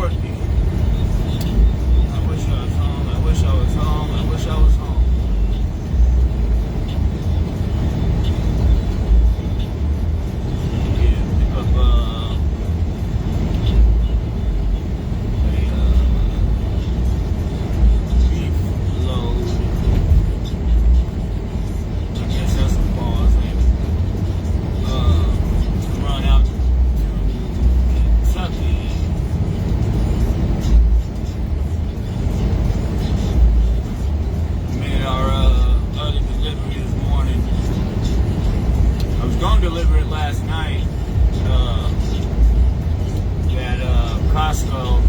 Dorothy. I wish I was home. I wish I was home. I wish I was home. Yeah, pick up a beef load. I guess that's some pause. Run out to Kentucky. Made our early delivery this morning. I was going to deliver it last night at Costco.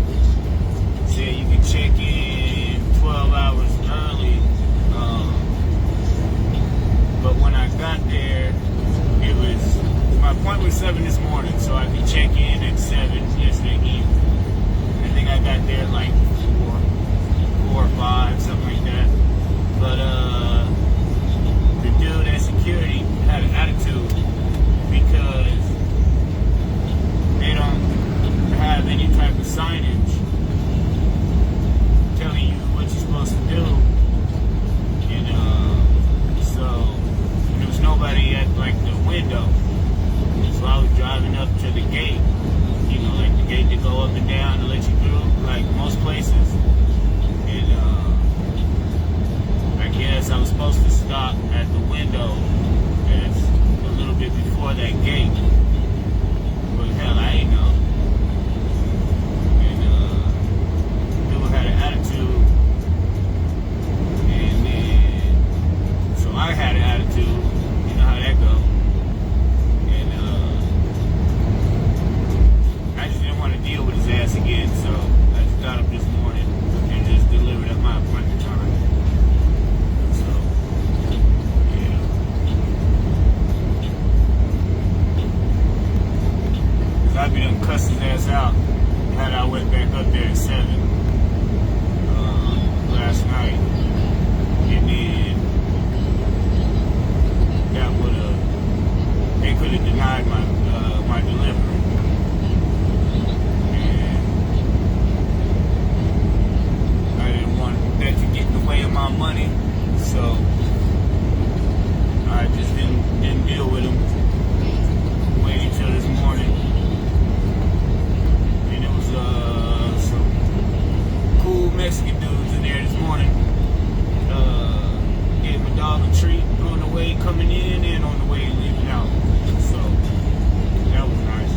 Said you can check in 12 hours early. But when I got there, my appointment was 7 this morning, so I could check in at 7 yesterday evening. I think I got there at like 4 or 5, something like that. But the dude at security had an attitude because they don't have any type of signage telling you what you're supposed to do. And so there was nobody at like the window. So I was driving up to the gate, you know, like the gate to go up and down to let you through, like most places. And I guess I was supposed to stop at the window that's a little bit before that gate. But hell, I ain't know. And dude had an attitude. And then, so I had an attitude. You know how that goes. Deal with his ass again, so I just got up this morning and just delivered at my appointment time. So, yeah. Cause I be done cussed his ass out. Had I went back up there at 7 last night, and then that would they could have denied my delivery. My money, so I just didn't deal with him. Waited till this morning, and it was some cool Mexican dudes in there this morning. Gave my dog a treat on the way coming in and on the way leaving out. So that was nice.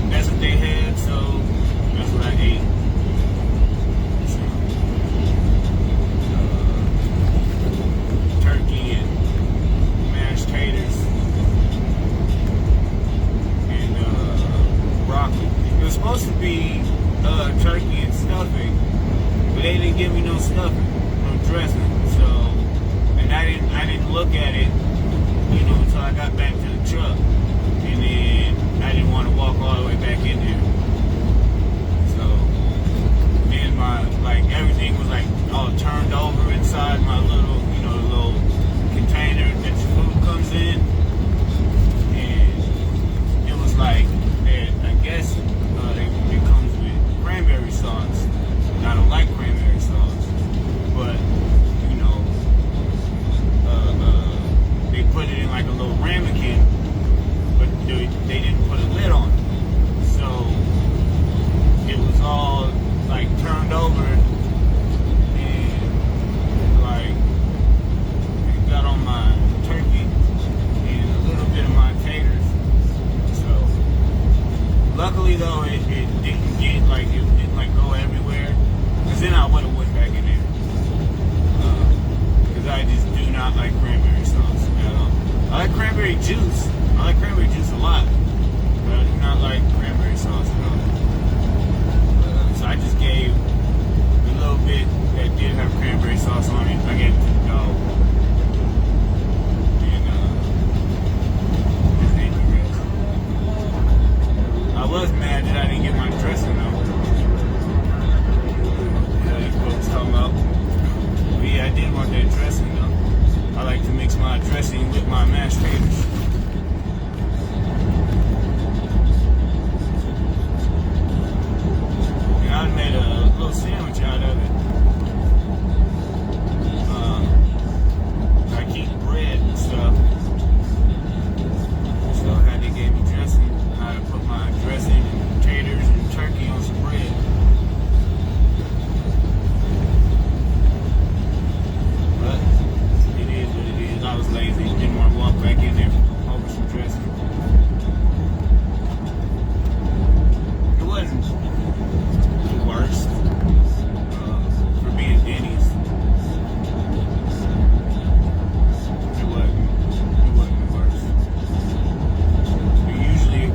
That's the thing. supposed to be turkey and stuffing, but they didn't give me no stuffing, no dressing. So, and I didn't look at it, until I got back to the truck, and then I didn't want to walk all the way back in there. So then everything was all turned over inside my little, little container that your food comes in, and it was I guess it comes with cranberry sauce. And I don't like cranberry sauce, but they put it in a little ramekin, but they didn't put a lid on it, so it was all turned over, and it got on my turkey and a little bit of my taters. So luckily though, it didn't get it didn't go everywhere, because then I would have went back in there, because I just do not like cranberry sauce at all. I like cranberry juice. I like cranberry juice a lot, but I do not like cranberry sauce at all. So I just gave the little bit that did have cranberry sauce on it, I gave it to the dog. And just ate the rest. I was mad that I didn't get my dressing though. These folks talking about. But yeah, I did want that dressing though. I like to mix my dressing with my mashed potatoes. And I made a little sandwich out of it. I keep bread and stuff. So I had to give me dressing. I had to put my dressing and taters and turkey on some bread. But it is what it is. I was lazy. Didn't want to walk back in there over some dressing. It wasn't the worst for being Denny's. It wasn't the worst. Usually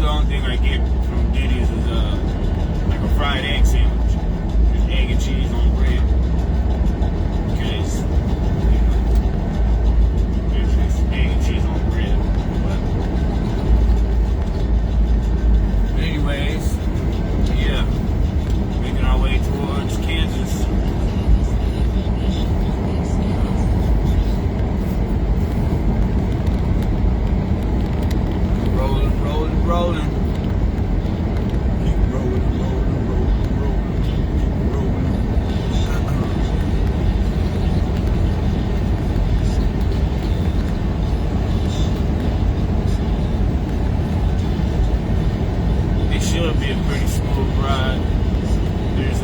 the only thing I get from Denny's is a fried egg sandwich. Just egg and cheese on bread. Because it's just egg and cheese on bread. But anyways, yeah, making our way towards Kansas. Rolling. Keep rolling. It should be a pretty smooth ride. There's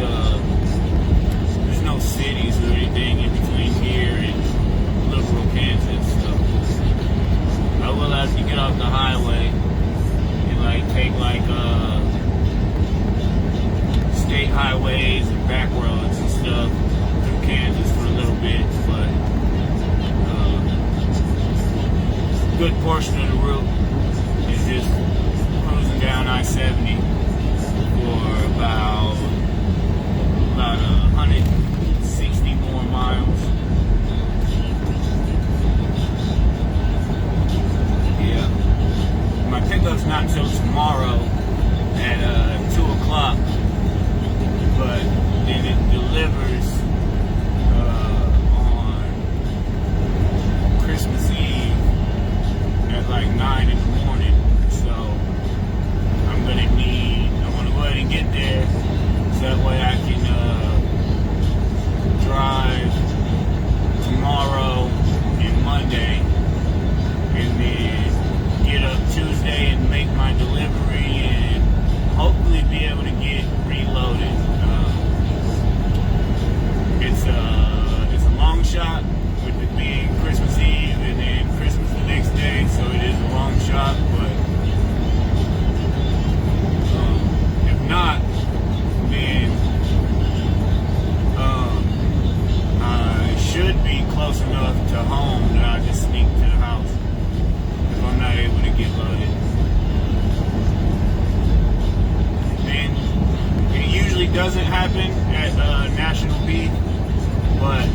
no cities or anything in between here and Liberal, Kansas, so I will have to get off the highway and take state highways and back roads and stuff through Kansas for a little bit, but a good portion of the route is just cruising down I-70 for about 160 more miles. Yeah. My pickup's not until tomorrow at 2 o'clock, but then it delivers on Christmas Eve at 9 in the morning. So I want to go ahead and get there so that way I can drive tomorrow and Monday, and then get up Tuesday and make my delivery and hopefully be able to get reloaded. It's a long shot with it being Christmas Eve and then Christmas the next day, so it is a long shot, but if not, then it doesn't happen at National Beef, but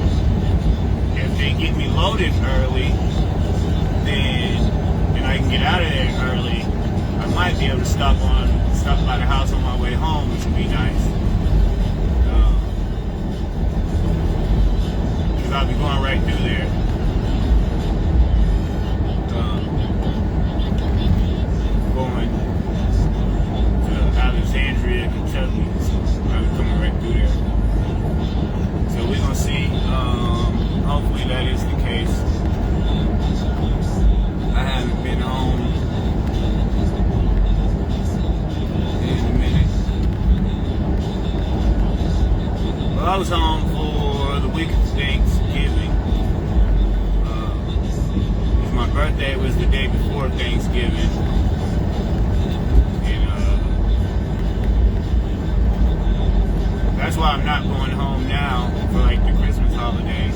if they get me loaded early, then and I can get out of there early, I might be able to stop by the house on my way home, which would be nice. Because I'll be going right through there. Going to Alexandria, Kentucky. So I'll be coming right through there. So we're going to see. Hopefully that is the case. I haven't been home in a minute. Well, I was home for the week of Thanksgiving. My birthday was the day before Thanksgiving. And that's why I'm not going home now for like the Christmas holiday,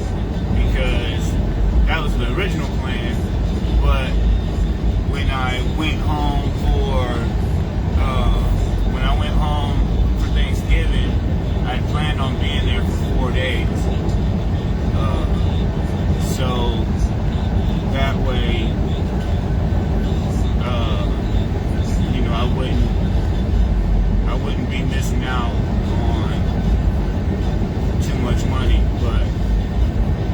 because that was the original plan. But when I went home for Thanksgiving, I planned on being there for 4 days. So that way, I wouldn't be missing out on too much money. But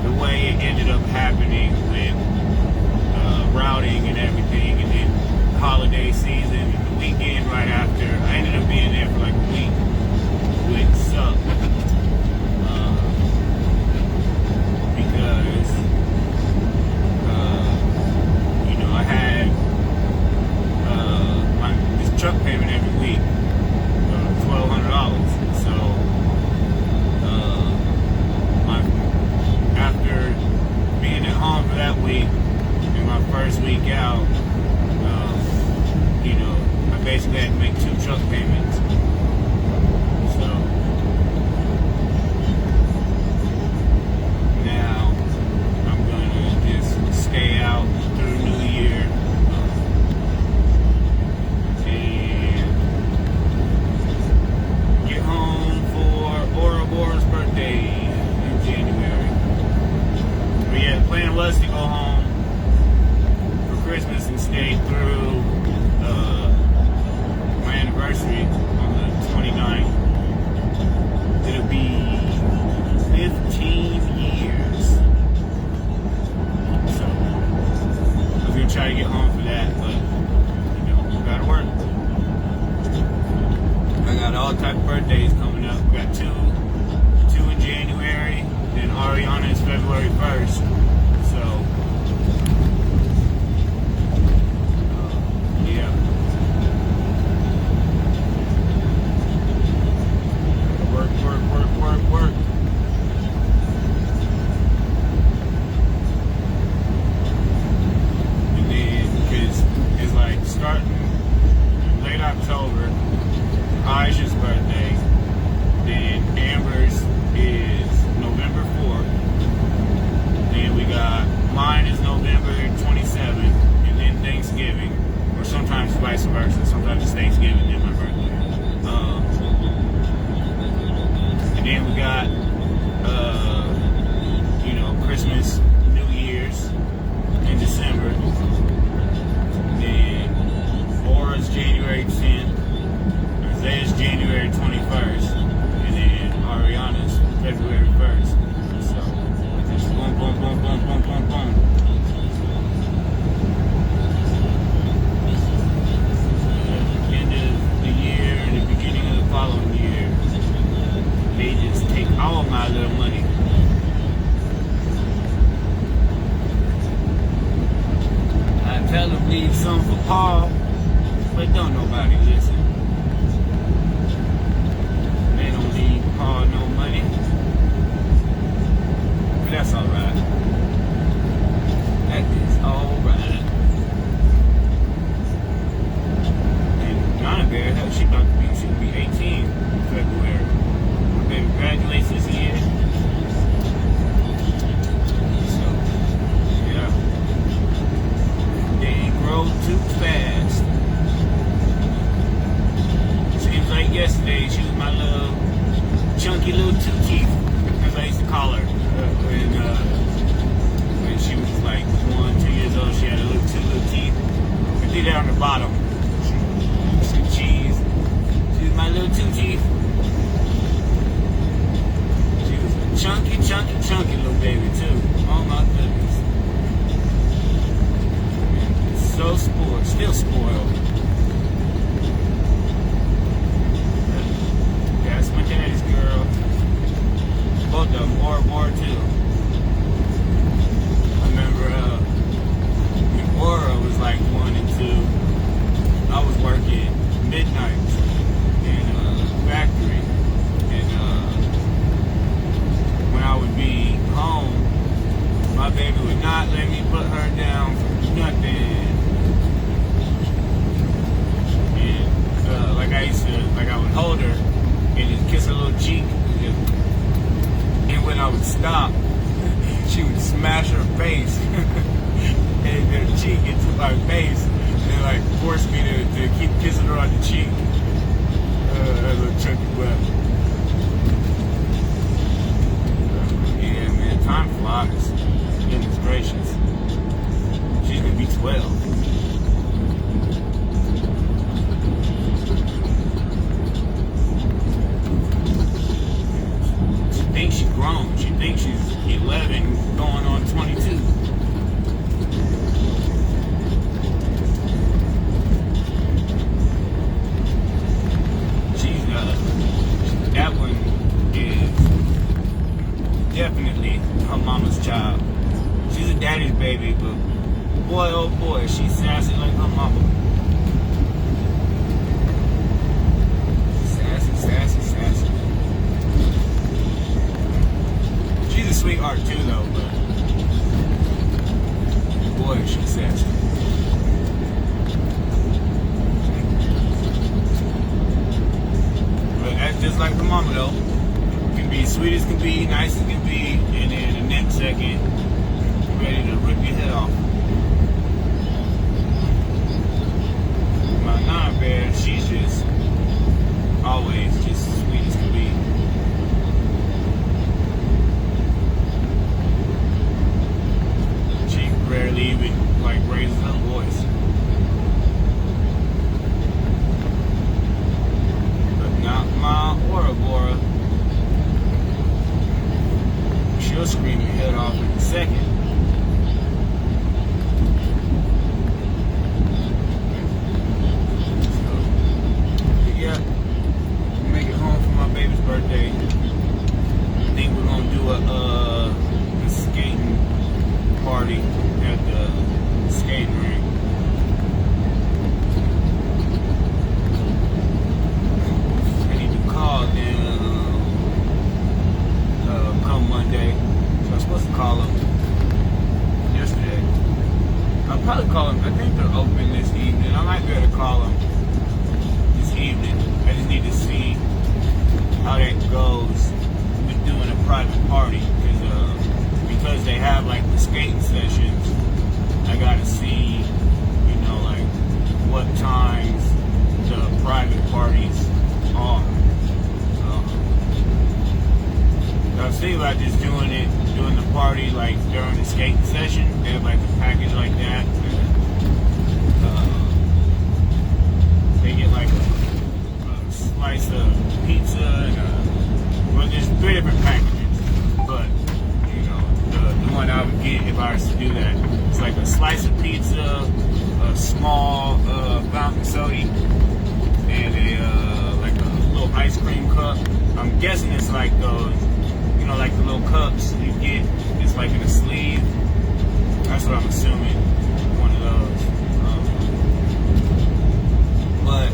the way it ended up happening with routing and everything, and then holiday season and the weekend right after, I ended up being there for like a week, which sucked. Because I had this truck payment every week, $1,200. So after being at home for that week, and my first week out, I basically had to make 2 truck payments. So now I'm gonna just stay out through New Year and get home for Ouroboros' birthday in January. But yeah, the plan was to go home for Christmas and stay through my anniversary on the 29th. It'll be 15 years. So I was gonna try to get home for that, but gotta work. I got all type of birthdays coming up. We got two in January, then Ariana is February 1st. So yeah. Work. And then, because it's like starting late October, Aisha's birthday, then Amber's is November 4th, then we got mine is November 27th, and then Thanksgiving, or sometimes vice versa, sometimes it's Thanksgiving and my birthday. And then we got, Christmas, New Year's in December. And then Aura's January 10th, Isaiah's January 21st, and then Ariana's February 1st. So, just boom. End of the year and the beginning of the following year, they just take all my little money. I tell them leave some for Paul, but don't nobody listen. They don't leave Paul no money, but that's alright. That is alright. And Nana Bear, she'll be 18 in February. My baby graduates this year. So, yeah. They ain't grow too fast. Seems like yesterday she was my little chunky little two teeth, as I used to call her. When she was like 1, 2 years old, she had two little teeth. I did that on the bottom. Some cheese. She was my little two teeth. She was a chunky little baby too. Oh my goodness. So spoiled, still spoiled. That's my daddy's girl. Both of them, Aura too. I remember when Aura was like 1 and 2, I was working midnight in a factory, and when I would be home, my baby would not let me put her down for nothing. And I would hold her and just kiss her little cheek. And when I would stop, she would smash her face and her cheek into my face and like force me to keep kissing her on the cheek. That little chunky butt. Yeah, man, time flies. Goodness gracious. She's gonna be 12. She's grown. She thinks she's 11 going on 22. That one is definitely her mama's child. She's a daddy's baby, but boy oh boy, she's sassy like her mama. Sassy. She's a sweetheart too, though, but boy, she's sassy. But that's just like the mama, though. Can be sweet as can be, nice as can be, and then the next second, ready to rip your head off. My non-bear, she's just always just sweet as can be. Rarely even like raises her voice, but not my Aura. She'll scream your head off in a second. So, yeah, make it home for my baby's birthday. I think we're gonna do a skating party at the skating rink. I need to call them come Monday. So I was supposed to call them yesterday. I'll probably call them. I think they're open this evening. I might be able to call them this evening. I just need to see how that goes with doing a private party, because they have like the skating sessions. I gotta see, like what times the private parties are. So I was thinking about just doing the party like during the skating session. They have like a package like that. They get like a slice of pizza and well, there's 3 different packages, but the one I would get if I was to do that, it's like a slice of pizza, a small fountain soda, and like a little ice cream cup. I'm guessing it's like those, like the little cups you get. It's like in a sleeve. That's what I'm assuming. One of those. But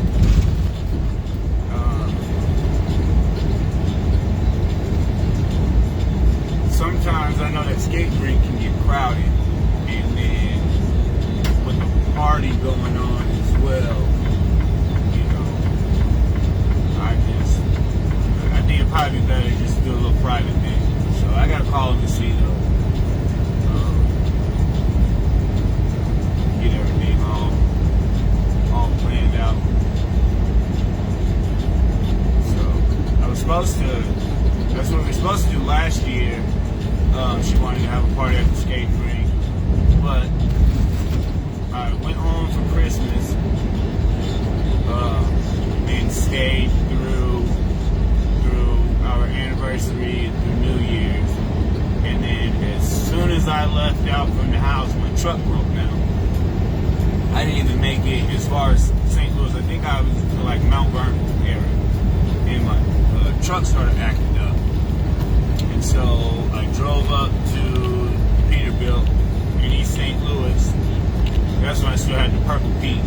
sometimes I know that skate rink can get crowded, and then with the party going on as well, I think it'd probably be better just to do a little private thing. So I gotta call them to see though, get everything all planned out. So I was supposed to That's what we were supposed to do last year. She wanted to have a party at the skate rink, but I went home for Christmas and stayed through our anniversary and through New Year's. And then as soon as I left out from the house, my truck broke down. I didn't even make it as far as St. Louis. I think I was to like Mount Vernon area, and my truck started acting up. And so I drove up to Peterbilt in East St. Louis. That's when I still had the purple Pete.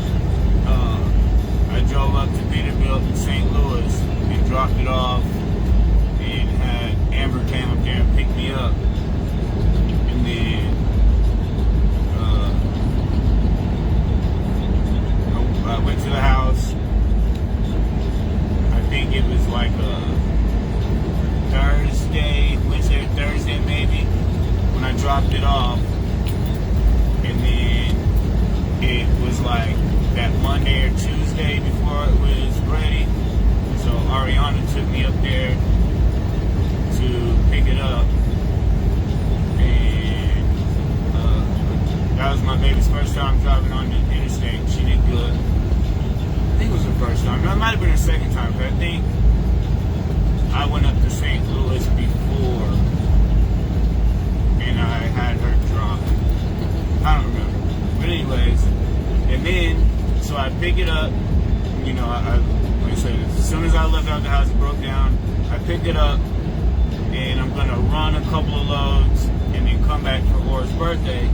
I drove up to Peterbilt in St. Louis and dropped it off, and had Amber came up there and picked me up. And then I went to the house. I think it was like a Wednesday or Thursday maybe, when I dropped it off. And then it was like that Monday or Tuesday before it was ready. So Ariana took me up there to pick it up. And that was my baby's first time driving on the interstate. She did good. I think it was her first time. No, it might have been her second time, but I think I went up to St. Louis before, and I had her drop. I don't remember. But anyways, and then, so I pick it up, you know, like I said, as soon as I left out the house, it broke down. I picked it up, and I'm going to run a couple of loads, and then come back for Laura's birthday.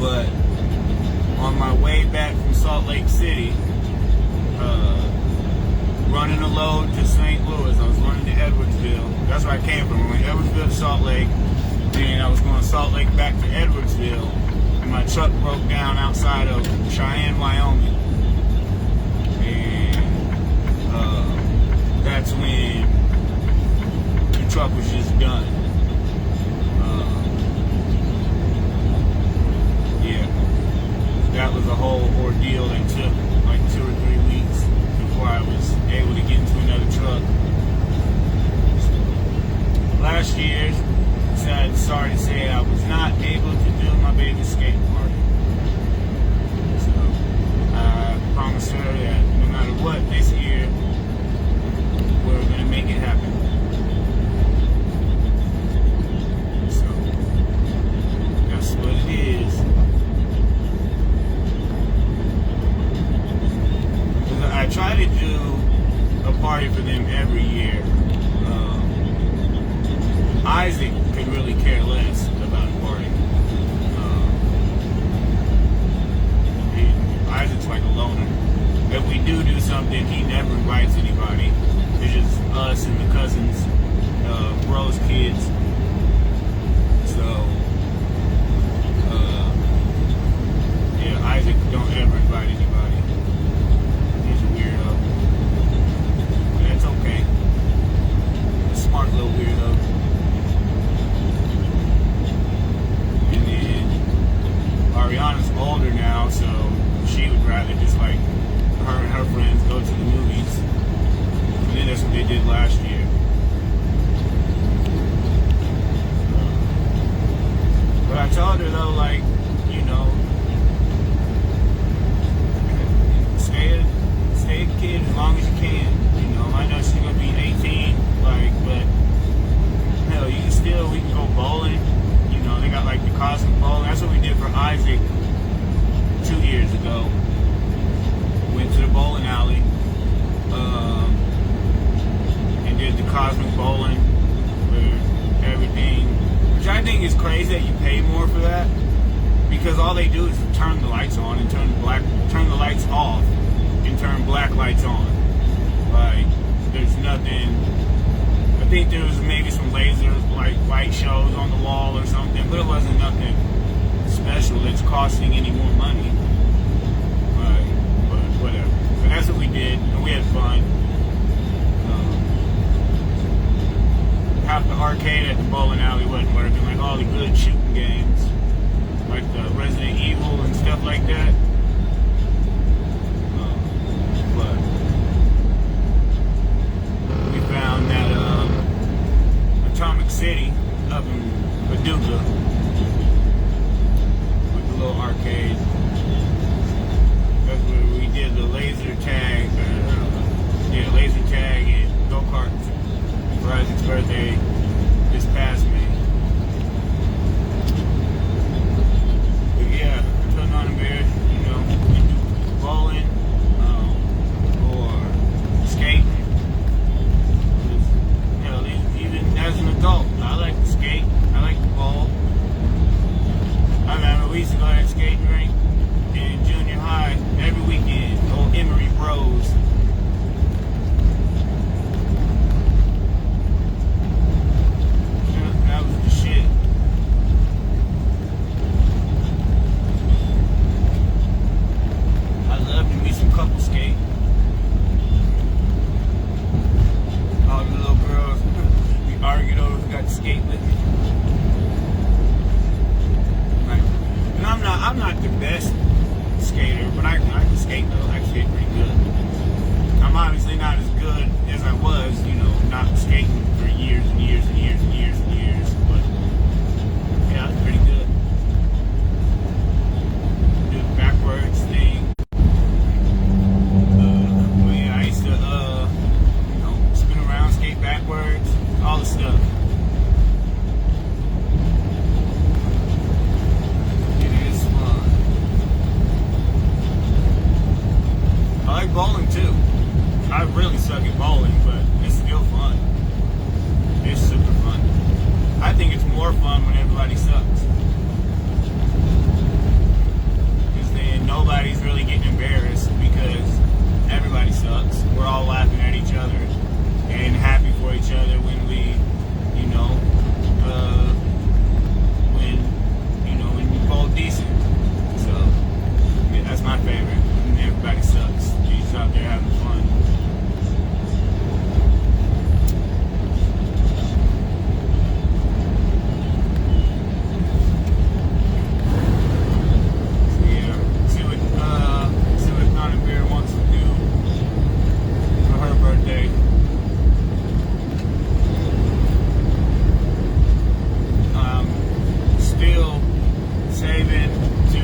But on my way back from Salt Lake City, running a load to St. Louis. I was running to Edwardsville. That's where I came from. I went Edwardsville to Salt Lake. Then I was going Salt Lake back to Edwardsville. And my truck broke down outside of Cheyenne, Wyoming. And that's when the truck was just done. Yeah. That was a whole ordeal that took like 2 or 3 weeks before I was able to get into another truck. Last year, sorry to say, I was not able to do my baby's skate party. So I promised her that no matter what, this year we're gonna make it happen. So that's what it is. I try to do a party for them every year. Isaac could really care less about a party. Isaac's like a loner. If we do something, he never invites anybody. It's just us and the cousins, bros' kids. So, yeah, Isaac don't ever invite anybody. He's a weirdo. But that's okay. A smart little weirdo. And then Ariana's older now, so she would rather just like her and her friends go to the movies. And then that's what they did last year. But I told her though, like, you know, stay a kid as long as you can. You know, I know she's gonna be 18, like, but hell, we can go bowling. You know, they got like the Cosmic Bowling. That's what we did for Isaac 2 years ago. Went to the bowling alley and did the Cosmic Bowling where everything, which I think is crazy that you pay more for that, because all they do is turn the lights on and turn the lights off and turn black lights on. Like, there's nothing. I think there was maybe some lasers, like light shows on the wall or something, but it wasn't nothing special that's costing any more money. But whatever. So that's what we did, and we had fun. Half the arcade at the bowling alley wasn't working, like all the good shooting games, like the Resident Evil and stuff like that. But we found that for Isaac's birthday this past May. But yeah, putting on a beard, you know, we do bowling or skating. Hell, even as an adult, I like to skate. I like to bowl. I remember we used to go to that skating rink in junior high every weekend. Old Emory Bros. Yeah, that was the shit. I love to meet some couple skate. All the little girls, we argued over who got to skate with me. Like, and I'm not the best skater, but I can skate though. I can skate pretty good. I'm obviously not as good as I was, you know, not skating for years and years and years and years and years, but yeah, I was pretty good. Do the backwards thing. But yeah, I used to, you know, spin around, skate backwards, all the stuff. I like bowling too. I really suck at bowling, but it's still fun. It's super fun. I think it's more fun when everybody sucks. Because then nobody's really getting embarrassed because everybody sucks. We're all laughing at each other and happy for each other when we, you know, when we bowl decent. So, yeah, that's my favorite. When everybody sucks. He's out there having fun. So yeah, see what Donna Bear wants to do for her birthday. Still saving to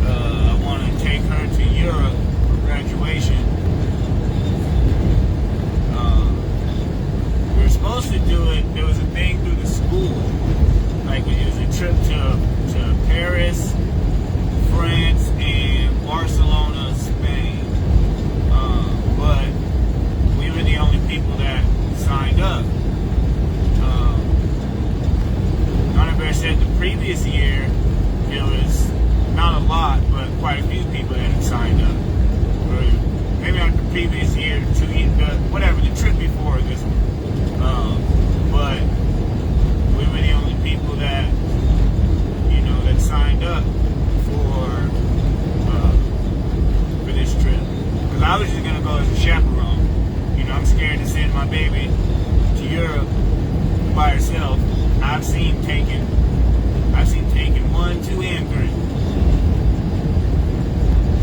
I want to take her to Europe for graduation. We were supposed to do it. There was a thing through the school, like it was a trip to Paris, France, and Barcelona, Spain. But we were the only people that signed up. Donna Bear said the previous year it was not a lot, but quite a few people that had signed up. Or maybe not the previous year, whatever, the trip before this one. But we were the only people that, you know, that signed up for this trip. Because I was just going to go as a chaperone. You know, I'm scared to send my baby to Europe by herself. I've seen taken 1, 2, and 3.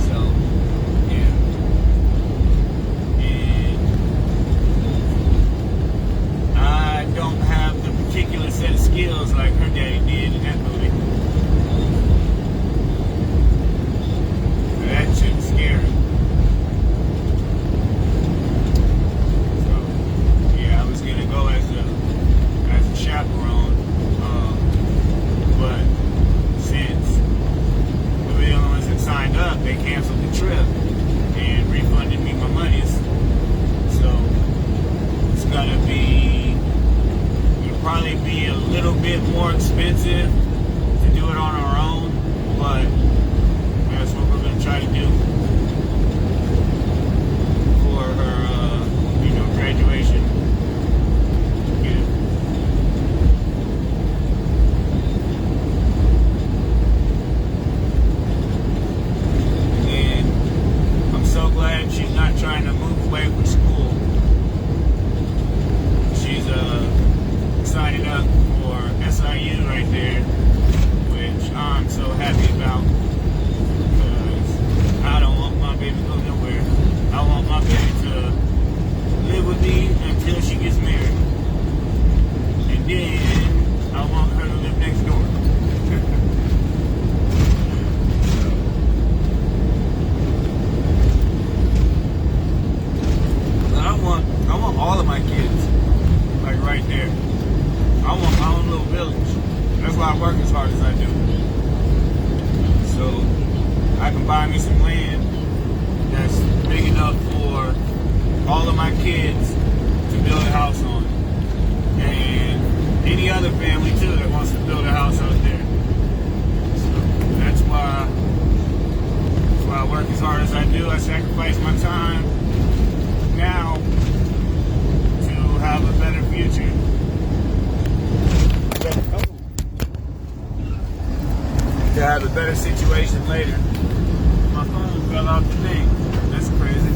So, yeah. And I don't have the particular set of skills like her daddy did in that movie. That shit's scary. So, yeah, I was gonna go as a chaperone, but since we were the only ones that signed up, they canceled the trip and refunded me my monies. So it's it'll probably be a little bit more expensive to do it on our own, but that's what we're gonna try to do for her, you know, graduation. So glad she's not trying to move away from school. She's signing up for SIU right there. I do. I sacrifice my time now to have a better future. To have a better situation later. My phone fell off the thing. That's crazy.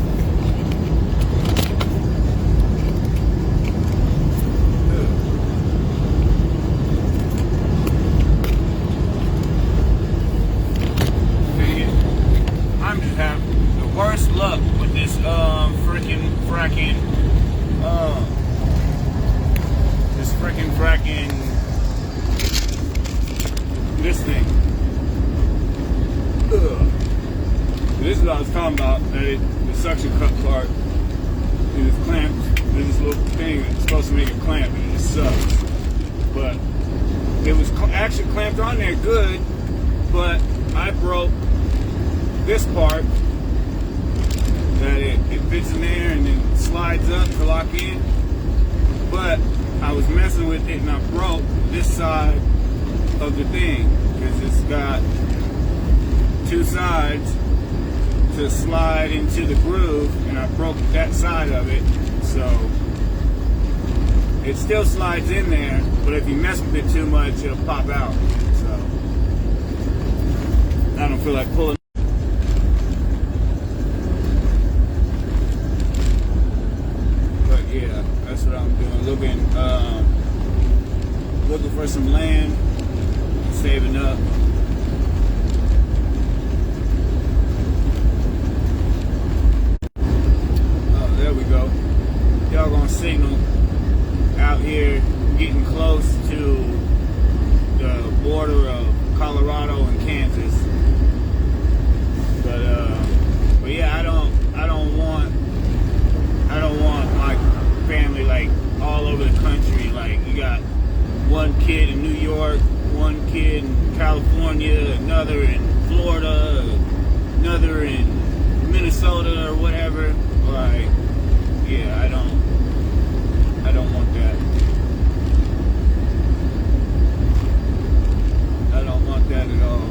I'm just having the worst luck with this fracking this thing. This is what I was talking about, that the suction cup part is clamped. There's this little thing that's supposed to make it clamp, and it just sucks. But it was actually clamped on there good, but I broke this part that it fits in there and then slides up to lock in. But I was messing with it and I broke this side of the thing because it's got two sides to slide into the groove, and I broke that side of it, so it still slides in there, but if you mess with it too much, it'll pop out. So I don't feel like pulling. But yeah, that's what I'm doing. Looking for some land, saving up. There we go. Y'all gonna signal out here, getting close to the border of Colorado and Kansas. But yeah, I don't want my family like all over the country. Like you got one kid in New York, one kid in California, another in Florida, another in Minnesota or whatever. Like, yeah, I don't want that. I don't want that at all.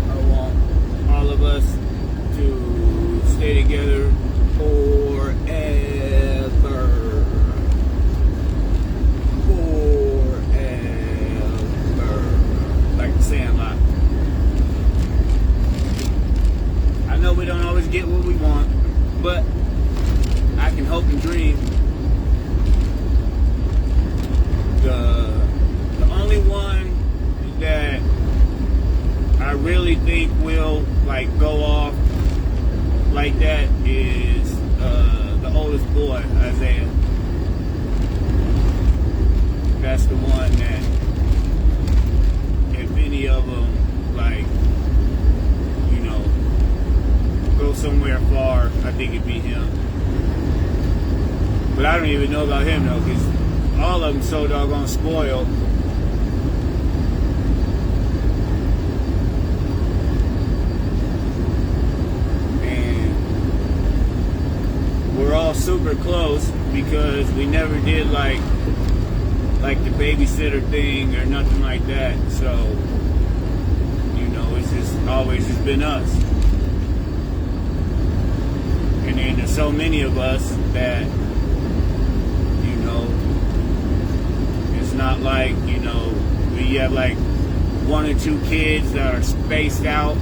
I want all of us to stay together forever. Sandlot. I know we don't always get what we want, but I can hope and dream. The only one that I really think will like go off like that is the oldest boy, Isaiah. That's the one that, any of them, like, you know, go somewhere far, I think it'd be him. But I don't even know about him though, because all of them so doggone spoiled. And we're all super close because we never did like the babysitter thing or nothing like that. So, you know, it's just always just been us. And then there's so many of us that, you know, it's not like, you know, we have like one or two kids that are spaced out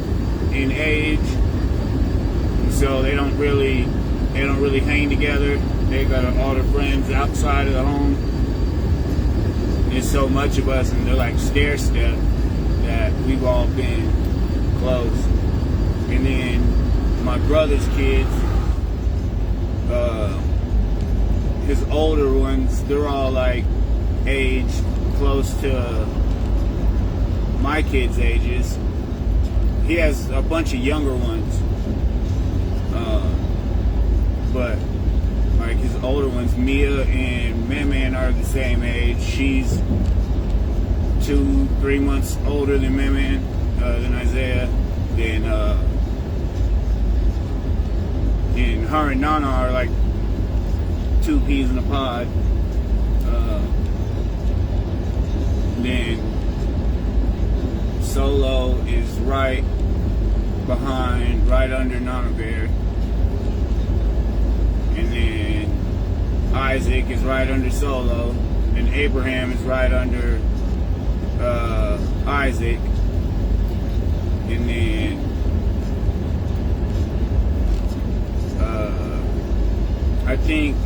in age. And so they don't really hang together. They got all their friends outside of the home. There's so much of us, and they're like stair-step, that we've all been close. And then my brother's kids, his older ones, they're all like age close to my kids' ages. He has a bunch of younger ones, but like his older ones, Mia and Man are the same age. She's 2-3 months older than Man, than Isaiah. Then and her and Nana are like two peas in a pod. behind, right under Nanabear. And then Isaac is right under Solo. And Abraham is right under Isaac. And then I think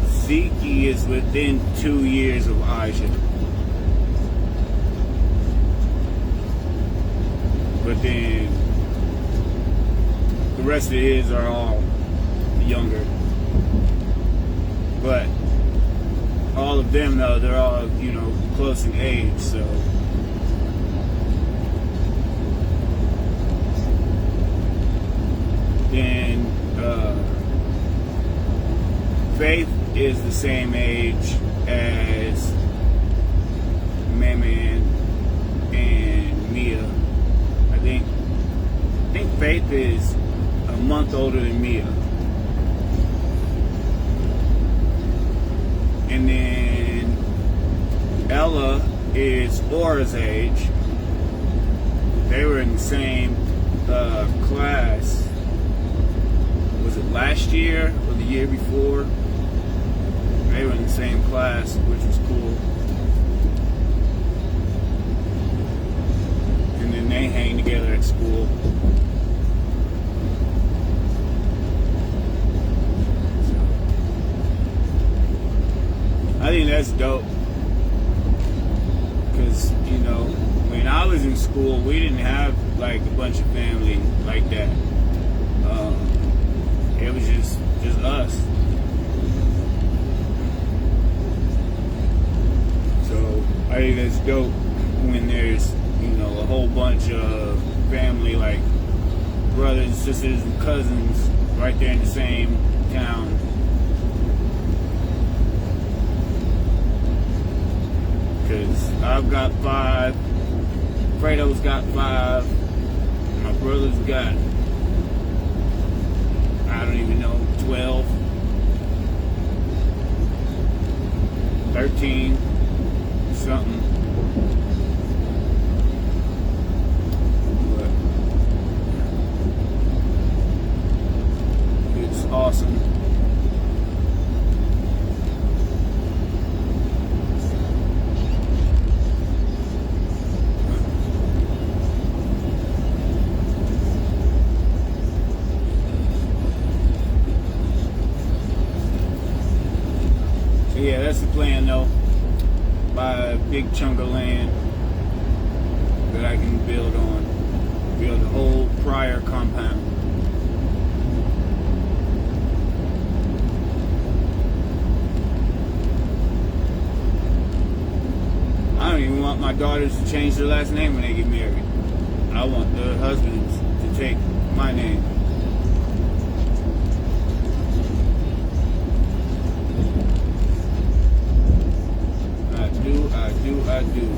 Zeke is within 2 years of Isaac. But then the rest of his are all younger. But all of them though, they're all, close in age, so then Faith is the same age as Mayman and Mia. I think Faith is a month older than Mia. And then Ella is Aura's age. They were in the same class. Was it last year or the year before? They were in the same class, which was cool. And then they hang together at school. So, I think that's dope. Because, when I was in school, we didn't have like a bunch of family like that. It was just us. So I think that's dope when there's, a whole bunch of family, like brothers, sisters, and cousins right there in the same town. Because I've got 5, Fredo's got 5, my brother's got, I don't even know, 12, 13, something. But it's awesome. Yeah, that's the plan though. Buy a big chunk of land that I can build on. Build a whole Pryor compound. I don't even want my daughters to change their last name when they get married. I want the husbands to take my name. I do.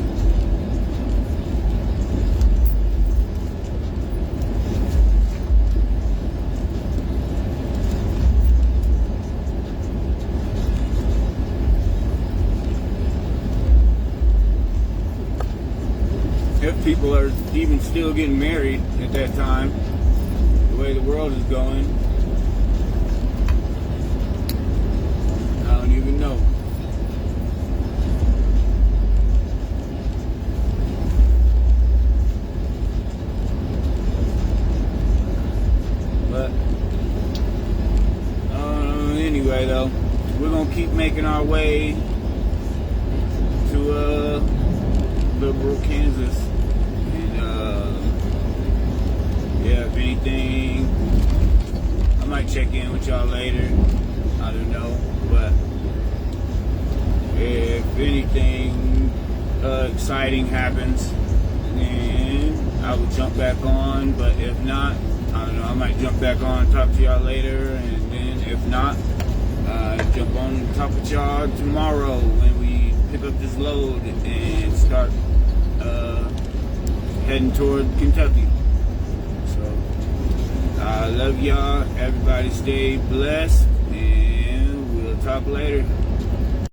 If people are even still getting married at that time, the way the world is going, I don't even know. But anyway, though, we're gonna keep making our way to Liberal, Kansas, and yeah, if anything, I might check in with y'all later. I don't know, but if anything exciting happens, then I will jump back on. But if not, I don't know, I might jump back on and talk to y'all later, and then if not, jump on and talk with y'all tomorrow when we pick up this load and start heading toward Kentucky. So I love y'all. Everybody stay blessed, and we'll talk later.